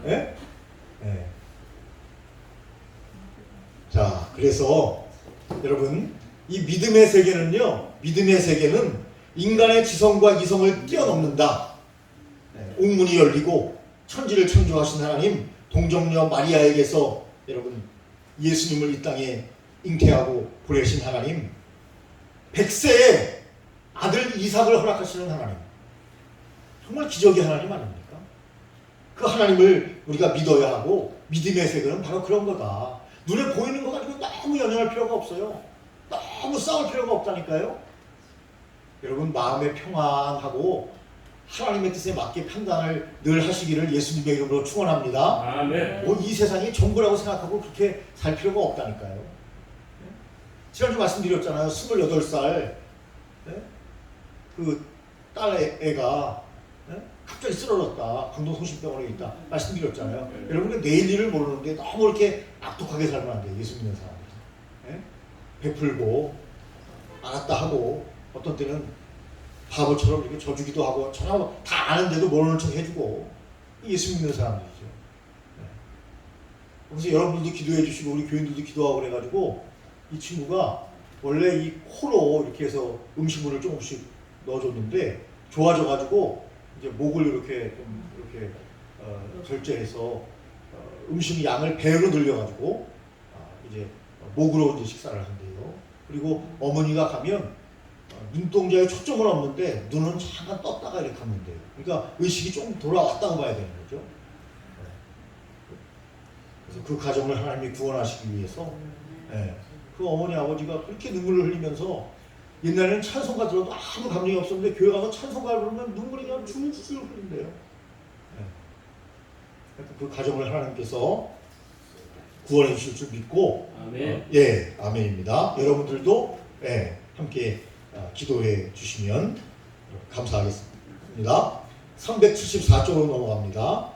예? 예. 자, 그래서 여러분 이 믿음의 세계는요. 믿음의 세계는 인간의 지성과 이성을 뛰어넘는다. 옥문이 열리고 천지를 창조하신 하나님, 동정녀 마리아에게서 여러분 예수님을 이 땅에 잉태하고 보내신 하나님, 100세에 아들 이삭을 허락하시는 하나님, 정말 기적의 하나님 아닙니까? 그 하나님을 우리가 믿어야 하고 믿음의 세계는 바로 그런 거다. 눈에 보이는 거 가지고 너무 연연할 필요가 없어요. 너무 싸울 필요가 없다니까요. 여러분 마음의 평안하고 하나님의 뜻에 맞게 판단을 늘 하시기를 예수님의 이름으로 축원합니다. 아멘. 이 세상이 전부라고 생각하고 그렇게 살 필요가 없다니까요. 지난주 말씀드렸잖아요. 28살 그 딸 애가 갑자기 쓰러졌다. 강동성심병원에 있다. 말씀드렸잖아요. 여러분 내일 일을 모르는데 너무 이렇게 악독하게 살면 안 돼요. 예수 믿는 사람들. 베풀고 알았다 하고 어떤 때는 바보처럼 이렇게 져주기도 하고 전혀 다 아는데도 모르는 척 해주고 예수 믿는 사람들이죠. 그래서 여러분들도 기도해 주시고 우리 교인들도 기도하고 그래가지고 이 친구가 원래 이 코로 이렇게 해서 음식물을 조금씩 넣어줬는데 좋아져가지고 이제 목을 이렇게 좀 이렇게 절제해서 음식 양을 배로 늘려가지고 이제 목으로 이제 식사를 한대요. 그리고 어머니가 가면 눈동자에 초점은 없는데 눈은 잠깐 떴다가 이렇게 하면 돼요. 그러니까 의식이 좀 돌아왔다고 봐야 되는 거죠. 그래서 그 가정을 하나님이 구원하시기 위해서 그 어머니 아버지가 그렇게 눈물을 흘리면서 옛날에는 찬송가 들어도 아무 감정이 없었는데 교회 가서 찬송가를 부르면 눈물이 그냥 줄줄 흐른대요. 그 가정을 하나님께서 구원해 주실 줄 믿고 아멘. 아멘입니다. 여러분들도 함께 기도해 주시면 감사하겠습니다. 374쪽으로 넘어갑니다.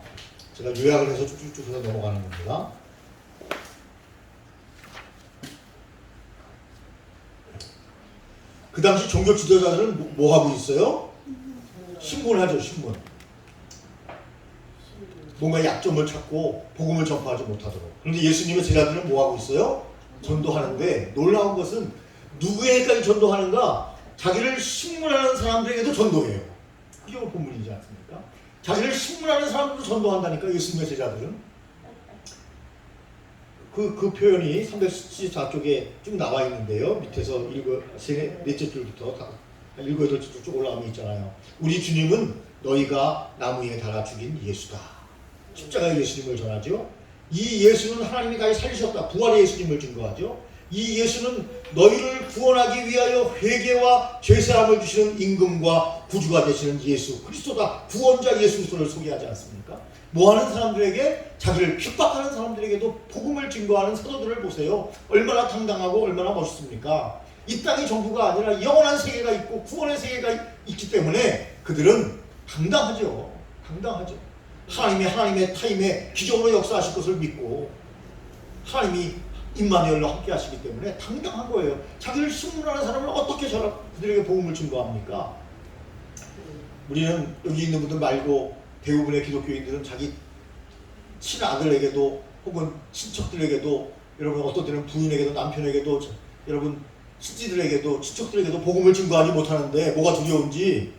제가 요약을 해서 쭉쭉쭉 해서 넘어가는 겁니다. 그 당시 종교 지도자들은 뭐 하고 있어요? 신문하죠, 신문. 뭔가 약점을 찾고 복음을 전파하지 못하도록. 그런데 예수님의 제자들은 뭐 하고 있어요? 전도하는데 놀라운 것은 누구에게까지 전도하는가? 자기를 신문하는 사람들에게도 전도해요. 그게 본문이지 않습니까? 자기를 신문하는 사람들도 전도한다니까 예수님의 제자들은. 그 표현이 374쪽에 쭉 나와 있는데요. 밑에서 넷째 줄부터 7, 8줄 쭉 올라가면 있잖아요. 우리 주님은 너희가 나무 위에 달아 죽인 예수다. 십자가의 예수님을 전하죠. 이 예수는 하나님이 다시 살리셨다. 부활의 예수님을 증거하죠. 이 예수는 너희를 구원하기 위하여 회개와 죄사함을 주시는 임금과 구주가 되시는 예수 그리스도다. 구원자 예수 그리스도를 소개하지 않습니까? 뭐하는 사람들에게 자기를 핍박하는 사람들에게도 복음을 증거하는 사도들을 보세요. 얼마나 당당하고 얼마나 멋있습니까? 이 땅의 정부가 아니라 영원한 세계가 있고 구원의 세계가 있기 때문에 그들은 당당하죠. 당당하죠. 하나님의 타임에 기적으로 역사하실 것을 믿고 하나님이 임마누엘로 함께 하시기 때문에 당당한 거예요. 자기를 신문하는 사람을 어떻게 그들에게 복음을 증거합니까? 우리는 여기 있는 분들 말고 대부분의 기독교인들은 자기 친아들에게도 혹은 친척들에게도 여러분 어떤 때는 부인에게도 남편에게도 여러분 친지들에게도 친척들에게도 복음을 증거하지 못하는데 뭐가 두려운지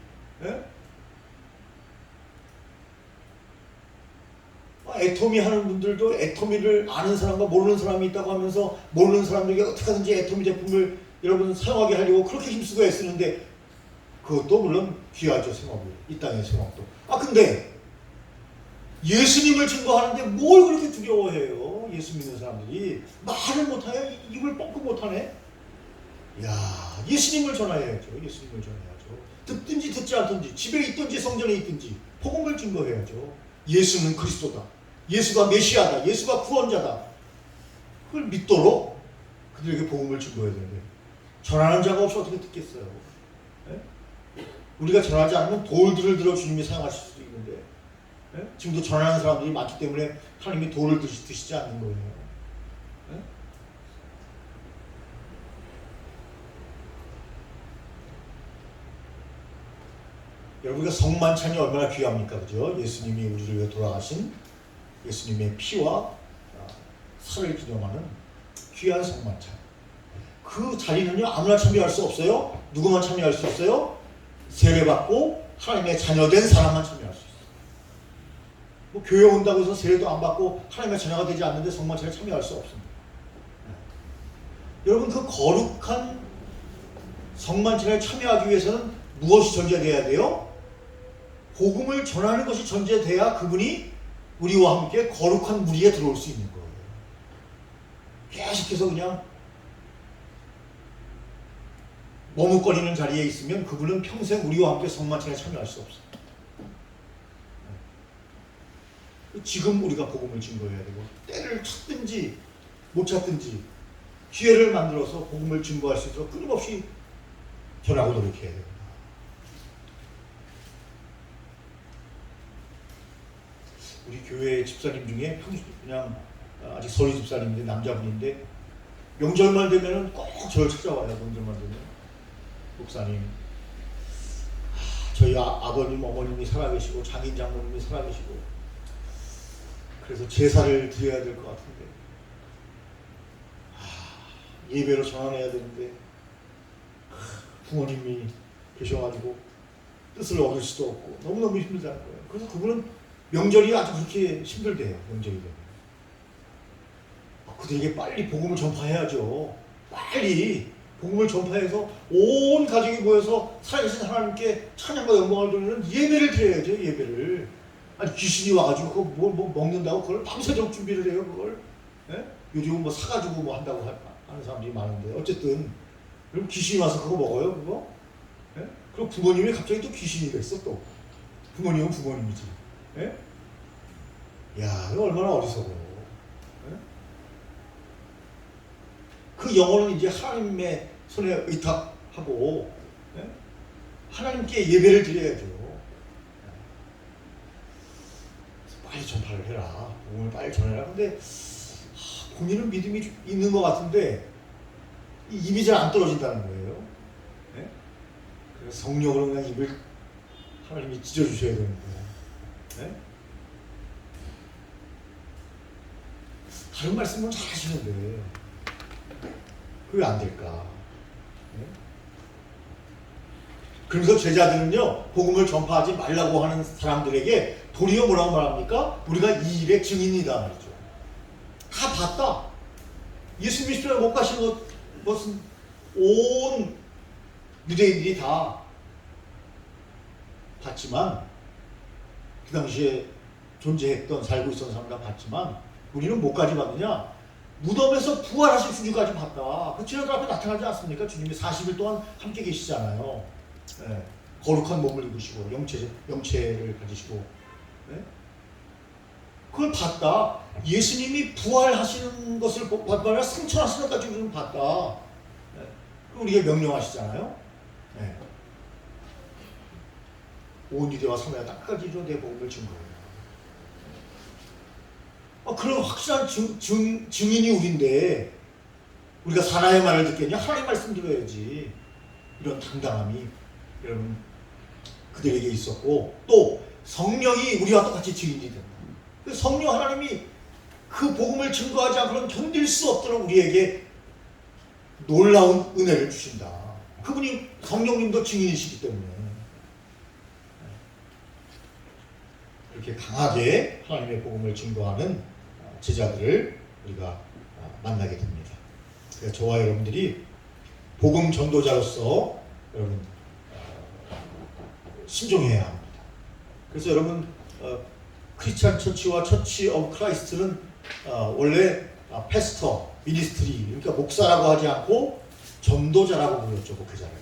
애터미 하는 분들도 애터미를 아는 사람과 모르는 사람이 있다고 하면서 모르는 사람들에게 어떻게든지 애터미 제품을 여러분 사용하게 하려고 그렇게 힘쓰고 애쓰는데 그것도 물론 귀하죠. 생업이 이 땅의 생업도. 근데 예수님을 증거하는데 뭘 그렇게 두려워해요? 예수 믿는 사람들이 말을 못하냐? 입을 뻥끗 못하네? 야, 예수님을 전해야죠. 예수님을 전해야죠. 듣든지 듣지 않든지 집에 있든지 성전에 있든지 복음을 증거해야죠. 예수는 그리스도다. 예수가 메시아다. 예수가 구원자다. 그걸 믿도록 그들에게 복음을 증거해야 되는데 전하는 자가 없이 어떻게 듣겠어요? 우리가 전하지 않으면 돌들을 들어 주님이 사용하실 수도 있는데 지금도 전하는 사람들이 많기 때문에 하나님이 돌을 드시지 않는 거예요. 여러분, 우리가 성만찬이 얼마나 귀합니까? 그죠? 예수님이 우리를 위해 돌아가신 예수님의 피와 살을 기념하는 귀한 성만찬. 그 자리는요, 아무나 참여할 수 없어요. 누구만 참여할 수 있어요? 세례받고 하나님의 자녀된 사람만 참여할 수 있어요. 뭐 교회 온다고 해서 세례도 안 받고 하나님의 자녀가 되지 않는데 성만찬에 참여할 수 없습니다. 여러분, 그 거룩한 성만찬에 참여하기 위해서는 무엇이 전제되어야 돼요? 복음을 전하는 것이 전제돼야 그분이 우리와 함께 거룩한 무리에 들어올 수 있는 거예요. 계속해서 그냥 머뭇거리는 자리에 있으면 그분은 평생 우리와 함께 성만찬에 참여할 수 없어요. 지금 우리가 복음을 증거해야 되고 때를 찾든지 못 찾든지 기회를 만들어서 복음을 증거할 수 있도록 끊임없이 전하고 노력해야 됩니다. 우리 교회 집사님 중에 그냥 아직 서리 집사님인데 남자분인데 명절만 되면 꼭 저를 찾아와요. 명절만 되면 목사님, 저희 아버님 어머님이 살아계시고 장인 장모님이 살아계시고 그래서 제사를 드려야 될 것 같은데 예배로 전환해야 되는데 부모님이 계셔가지고 뜻을 얻을 수도 없고 너무너무 힘들다는 거예요. 그래서 그분은 명절이 아주 그렇게 힘들대요. 명절이 되면 그들에게 빨리 복음을 전파해야죠. 빨리 복음을 전파해서 온 가족이 모여서 살아계신 하나님께 찬양과 영광을 돌리는 예배를 드려야죠. 예배를. 아니 귀신이 와가지고 그거 뭐 먹는다고 그걸 밤새도록 준비를 해요. 그걸. 예? 요즘은 뭐 사가지고 뭐 한다고 하는 사람들이 많은데 어쨌든 그럼 귀신이 와서 그거 먹어요. 그거? 예? 그리고 부모님이 갑자기 또 귀신이 됐어 또. 부모님은 부모님이지. 예? 야, 이거 얼마나 어리석어. 예? 그 영혼은 이제 하나님의 손에 의탁하고 예? 하나님께 예배를 드려야죠. 빨리 전파를 해라. 복음을 빨리 전해라. 근데 본인은 믿음이 있는 것 같은데 입이 잘 안 떨어진다는 거예요. 예? 그래서 성령으로 그냥 입을 하나님이 찢어주셔야 되는 거예요. 예? 다른 말씀은 잘 하시는데 왜 안 될까? 예? 그래서 제자들은요 복음을 전파하지 말라고 하는 사람들에게 도리어 뭐라고 말합니까? 우리가 이 일의 증인이다 말이죠. 다 봤다. 예수 믿으시러 못 가신 것은 온 유대인들이 다 봤지만 그 당시에 존재했던 살고 있었던 사람 다 봤지만 우리는 뭐까지 봤느냐? 무덤에서 부활하신 주님까지 봤다. 그 제자들 앞에 나타나지 않습니까? 주님이 40일 동안 함께 계시잖아요. 네. 거룩한 몸을 입으시고 영체를 가지시고 네? 그걸 봤다. 예수님이 부활하시는 것을 봤다. 승천하시는 것까지 우리는 봤다. 네. 우리에게 명령하시잖아요. 네. 온 유대와 사마리아 땅까지로 내 복음을 증거해요. 그런 확실한 증인이 우리인데 우리가 사나의 말을 듣겠냐? 하나님 말씀 들어야지. 이런 당당함이 여러분 그들에게 있었고 또 성령이 우리와 똑같이 증인이 된다. 성령 하나님이 그 복음을 증거하지 않고는 견딜 수 없도록 우리에게 놀라운 은혜를 주신다. 그분이 성령님도 증인이시기 때문에 이렇게 강하게 하나님의 복음을 증거하는 제자들을 우리가 만나게 됩니다. 그래서 저와 여러분들이 복음 전도자로서 여러분 신종해야 합니다. 그래서 여러분 크리스찬 처치와 처치 오브 크라이스트는 원래 패스터, 미니스트리 그러니까 목사라고 하지 않고 전도자라고 불렀죠. 목회자를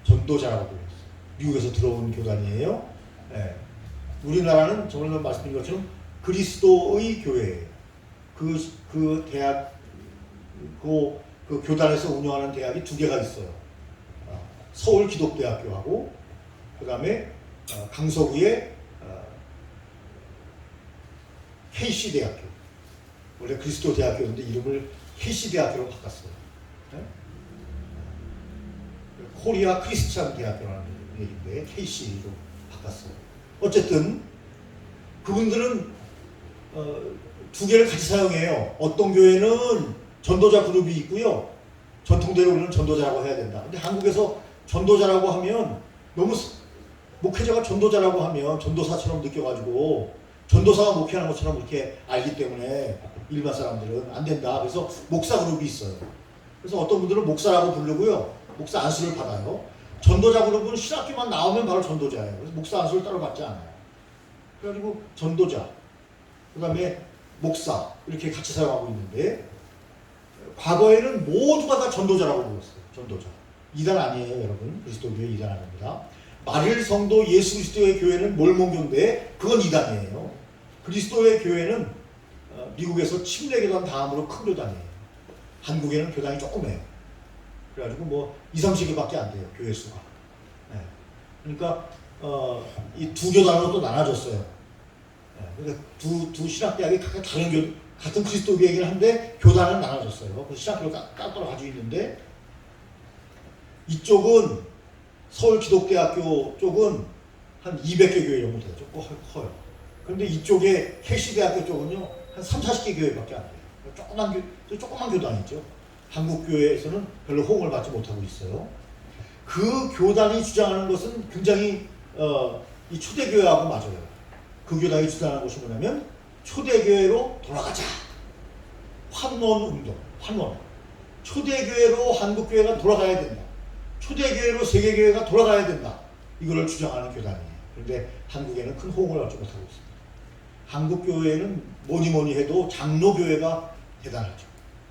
전도자라고 불렀어요. 미국에서 들어온 교단이에요. 네. 우리나라는 저번에 말씀드린 것처럼 그리스도의 교회예요. 그 대학 그 교단에서 운영하는 대학이 두 개가 있어요. 서울 기독대학교하고 그 다음에 강서구의 KC대학교. 원래 그리스도 대학교였는데 이름을 KC대학교로 바꿨어요. 네? 코리아 크리스찬 대학교라는 얘기인데 KC로 바꿨어요. 어쨌든 그분들은 두 개를 같이 사용해요. 어떤 교회는 전도자 그룹이 있고요. 전통대로 우리는 전도자라고 해야 된다. 근데 한국에서 전도자라고 하면 너무 목회자가 전도자라고 하면 전도사처럼 느껴가지고 전도사가 목회하는 것처럼 이렇게 알기 때문에 일반 사람들은 안 된다. 그래서 목사 그룹이 있어요. 그래서 어떤 분들은 목사라고 부르고요. 목사 안수를 받아요. 전도자 그룹은 신학교만 나오면 바로 전도자예요. 그래서 목사 안수를 따로 받지 않아요. 그래가지고 전도자, 그 다음에 목사 이렇게 같이 사용하고 있는데 과거에는 모두가 다 전도자라고 불렀어요. 전도자. 이단 아니에요, 여러분. 그리스도교회 이단 아닙니다. 마릴 성도 예수 그리스도의 교회는 몰몬교인데 그건 이단이에요. 그리스도의 교회는 미국에서 침례교단 다음으로 큰 교단이에요. 한국에는 교단이 조금 해요. 그래가지고 뭐 20-30개밖에 안 돼요. 교회 수가. 네. 그러니까 이 두 교단으로 또 나눠졌어요. 네. 그러니까 두 신학대학이 같은 그리스도교회이긴 한데 교단은 나눠졌어요. 그 신학교를 따로 가지고 있는데 이쪽은 서울 기독대학교 쪽은 한 200개 교회 정도 돼요. 조금 커요. 그런데 이쪽에 KC대학교 쪽은요 한 30-40개 교회밖에 안 돼요. 조그만 교단이죠. 한국 교회에서는 별로 호응을 받지 못하고 있어요. 그 교단이 주장하는 것은 굉장히 이 초대교회하고 맞아요. 그 교단이 주장하는 것이 뭐냐면 초대교회로 돌아가자. 환원 운동, 환원. 초대교회로 한국교회가 돌아가야 된다. 초대교회로 세계교회가 돌아가야 된다. 이거를 주장하는 교단이에요. 그런데 한국에는 큰 호응을 얻지 못하고 있습니다. 한국교회는 뭐니 해도 장로교회가 대단하죠.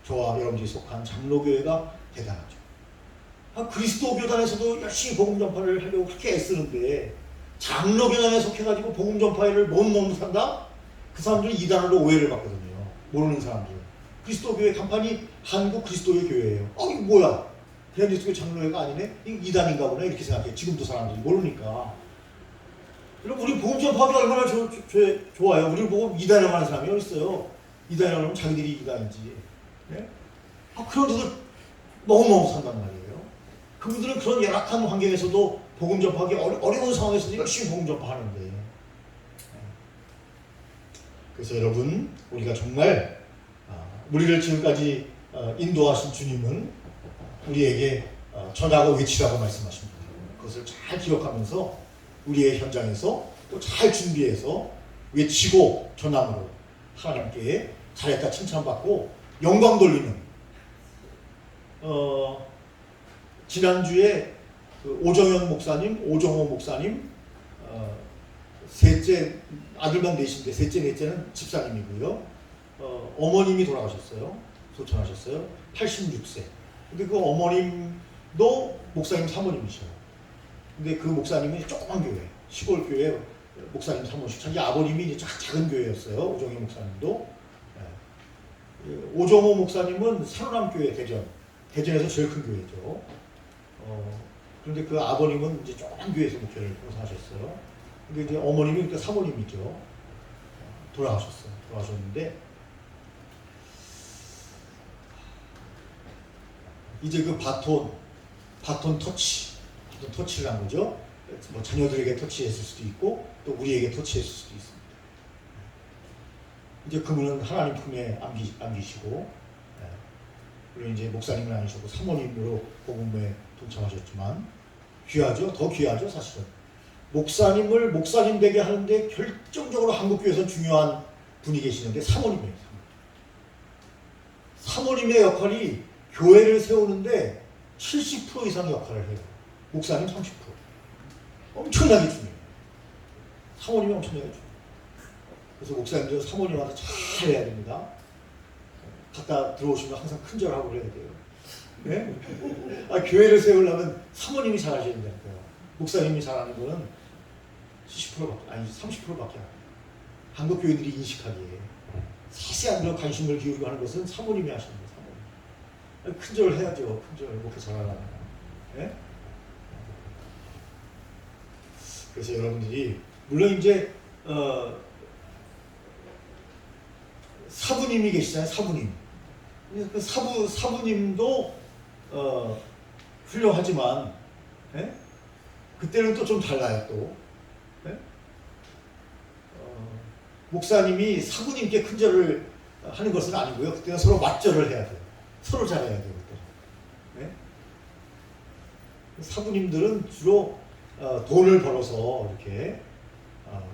저와 여러분들이 속한 장로교회가 대단하죠. 그리스도 교단에서도 열심히 복음 전파를 하려고 그렇게 애쓰는데 장로교단에 속해가지고 복음 전파를 못 산다? 그 사람들은 이단으로 오해를 받거든요. 모르는 사람들. 그리스도 교회 간판이 한국 그리스도의 교회예요. 이거 뭐야? 대한민국의 장로회가 아니네? 이거 이단인가 보네? 이렇게 생각해요. 지금도 사람들이 모르니까. 여러분, 우리 복음 전파가 얼마나 좋아요. 우리를 보고 이단이라고 하는 사람이 어디 있어요? 이단이라고 하면 자기들이 이단이지. 네? 그런데도 너무너무 산단 말이에요. 그분들은 그런 열악한 환경에서도 복음 전파하기 어려운 상황에서도 열심히 복음 전파하는데. 그래서 여러분, 우리가 정말 우리를 지금까지 인도하신 주님은 우리에게 전하고 외치라고 말씀하십니다. 그것을 잘 기억하면서 우리의 현장에서 또 잘 준비해서 외치고 전함으로 하나님께 잘했다 칭찬받고 영광 돌리는 지난주에 그 오정호 목사님 셋째 아들만 넷인데 넷째는 집사님이고요. 어머님이 돌아가셨어요. 소천하셨어요. 86세. 근데 그 어머님도 목사님 사모님이셔요. 근데 그 목사님이 조그만 교회, 시골 교회 목사님 사모님. 자기 아버님이 이제 작은 교회였어요. 오정호 목사님도. 오정호 목사님은 산호남교회 대전에서 제일 큰 교회죠. 그런데 그 아버님은 이제 조그만 교회에서 목회를 봉사하셨어요. 근데 이제 어머님이 그러니까 사모님이죠. 돌아가셨는데 이제 그 바톤 터치를 한 거죠. 뭐 자녀들에게 터치했을 수도 있고 또 우리에게 터치했을 수도 있습니다. 이제 그분은 하나님 품에 안기시고 물론 이제 목사님은 아니셨고 사모님으로 복음에 동참하셨지만 귀하죠. 더 귀하죠, 사실은. 목사님을 목사님 되게 하는데 결정적으로 한국교회에서 중요한 분이 계시는데 사모님이에요. 사모님의 역할이 교회를 세우는데 70% 이상 역할을 해요. 목사님 30%. 엄청나게 중요해요. 사모님이 엄청나게 중요해요. 그래서 목사님들 사모님한테 잘 해야 됩니다. 갔다 들어오시면 항상 큰절하고 그래야 돼요. 네? 교회를 세우려면 사모님이 잘 하셔야 된다고요. 목사님이 잘하는 거는 70%밖에, 아니 30%밖에 안 해요. 한국 교회들이 인식하기에 세세한 데 관심을 기울이고 하는 것은 사모님이 하시는 거예요. 사모님. 큰절 해야죠. 큰절 목회 잘하려면. 네? 그래서 여러분들이 물론 이제 사부님이 계시잖아요. 사부님. 그 사부님도 훌륭하지만 예? 그때는 또 좀 달라요. 또 예? 목사님이 사부님께 큰절을 하는 것은 아니고요. 그때는 서로 맞절을 해야 돼요. 서로 잘해야 돼요. 그때. 예? 사부님들은 주로 돈을 벌어서 이렇게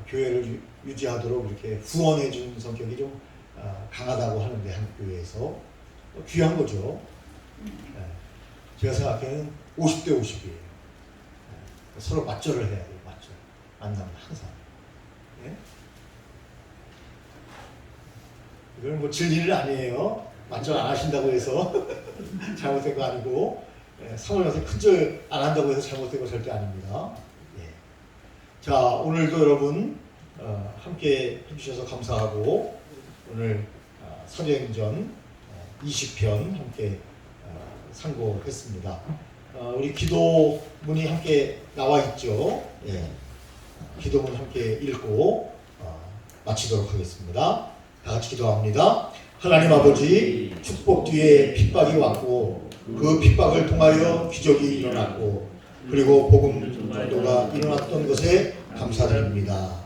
교회를 유지하도록 이렇게 후원해 주는 성격이 좀 강하다고 하는데 한국 교회에서 귀한 거죠. 제가 생각하기에는 50대 50이에요. 서로 맞절을 해야 돼요. 맞절. 만나면 항상. 예? 이건 뭐 진리는 아니에요. 맞절 안 하신다고 해서 잘못된 거 아니고 사모님한테 큰절 안 한다고 해서 잘못된 거 절대 아닙니다. 예. 자, 오늘도 여러분 함께 해주셔서 감사하고 오늘 사도행전 20편 함께 상고했습니다. 우리 기도문이 함께 나와 있죠. 예. 기도문 함께 읽고 마치도록 하겠습니다. 다 같이 기도합니다. 하나님 아버지, 축복 뒤에 핍박이 왔고 그 핍박을 통하여 기적이 일어났고 그리고 복음 전도가 일어났던 것에 감사드립니다.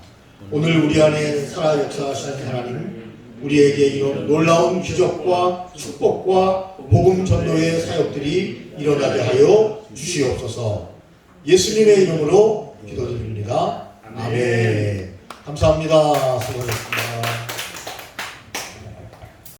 오늘 우리 안에 살아 역사하시는 하나님, 우리에게 이런 놀라운 기적과 축복과 복음 전도의 사역들이 일어나게 하여 주시옵소서. 예수님의 이름으로 기도드립니다. 아멘. 감사합니다. 수고하셨습니다.